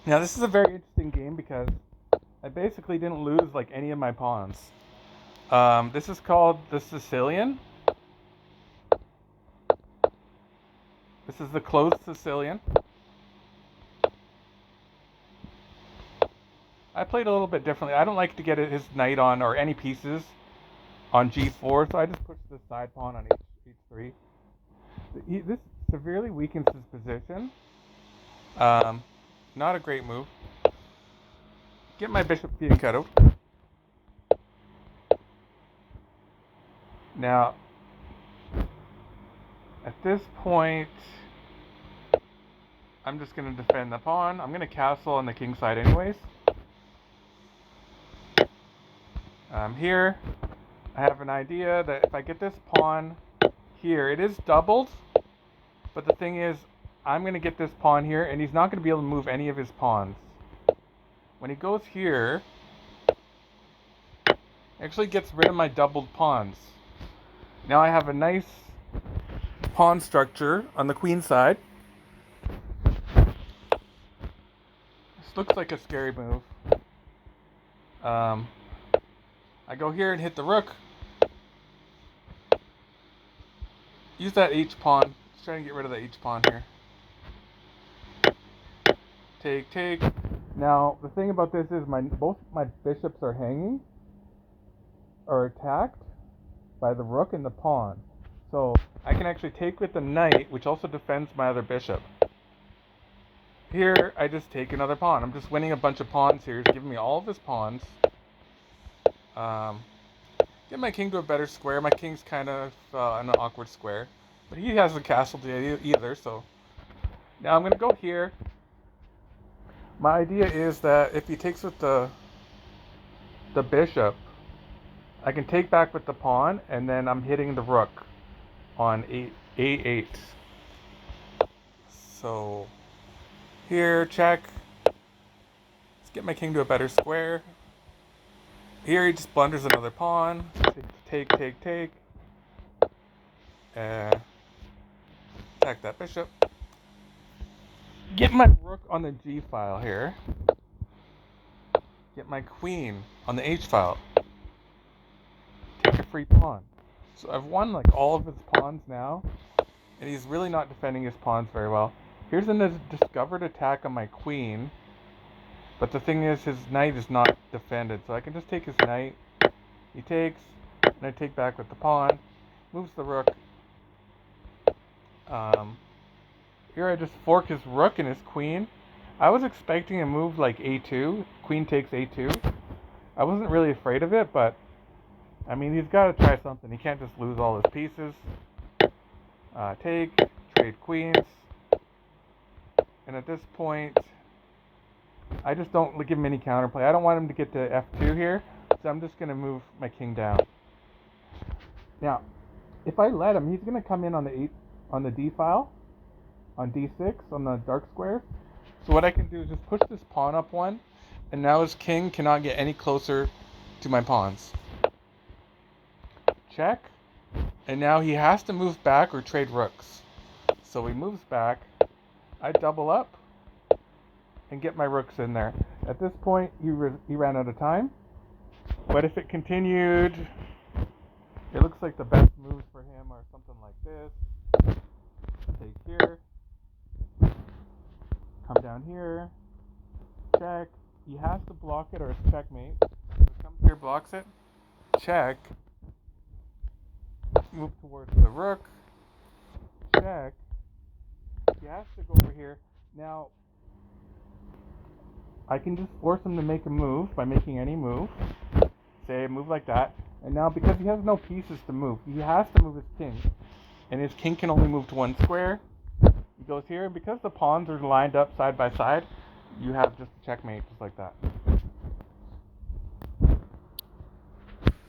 Now this is a very interesting game because I basically didn't lose like any of my pawns. This is called the Sicilian. This is the closed Sicilian. I played a little bit differently. I don't like to get his knight on or any pieces on g4, so I just pushed the side pawn on h3. This severely weakens his position. Um, Not a great move. Get my bishop being cut out. Now, at this point, I'm just going to defend the pawn. I'm going to castle on the king side anyways. Here, I have an idea that if I get this pawn here, it is doubled, but the thing is, I'm going to get this pawn here, and he's not going to be able to move any of his pawns. When he goes here, he actually gets rid of my doubled pawns. Now I have a nice pawn structure on the queen side. This looks like a scary move. I go here and hit the rook. Use that h pawn. Just trying to get rid of the h pawn here. Take, take. Now, the thing about this is both my bishops are hanging, or attacked by the rook and the pawn. So I can actually take with the knight, which also defends my other bishop. Here, I just take another pawn. I'm just winning a bunch of pawns here. He's giving me all of his pawns. Get my king to a better square. My king's kind of in an awkward square. But he hasn't castled either, so... Now I'm going to go here. My idea is that if he takes with the bishop, I can take back with the pawn, and then I'm hitting the rook on a8. So here, check. Let's get my king to a better square. Here he just blunders another pawn. Take, take, take. Attack that bishop. Get my rook on the g file here. Get my queen on the h file. Take a free pawn. So I've won like all of his pawns now, and he's really not defending his pawns very well. Here's a discovered attack on my queen, but the thing is his knight is not defended, so I can just take his knight. He takes, and I take back with the pawn. Moves the rook. Here I just fork his rook and his queen. I was expecting a move like a2, queen takes a2. I wasn't really afraid of it, but I mean, he's got to try something. He can't just lose all his pieces. Take, trade queens. And at this point, I just don't give him any counterplay. I don't want him to get to f2 here, so I'm just going to move my king down. Now, if I let him, he's going to come in on the d file, on d6, on the dark square. So what I can do is just push this pawn up one, and now his king cannot get any closer to my pawns. Check, and now he has to move back or trade rooks. So he moves back, I double up, and get my rooks in there. At this point, he ran out of time, but if it continued, it looks like the best moves for him are something like this. Take here, come down here, check. He has to block it or it's checkmate. So he comes here, blocks it, check. Move towards the rook, check. He has to go over here. Now, I can just force him to make a move by making any move. Say a move like that. And now, because he has no pieces to move, he has to move his king. And his king can only move to one square. He goes here, and because the pawns are lined up side by side, you have just a checkmate, just like that.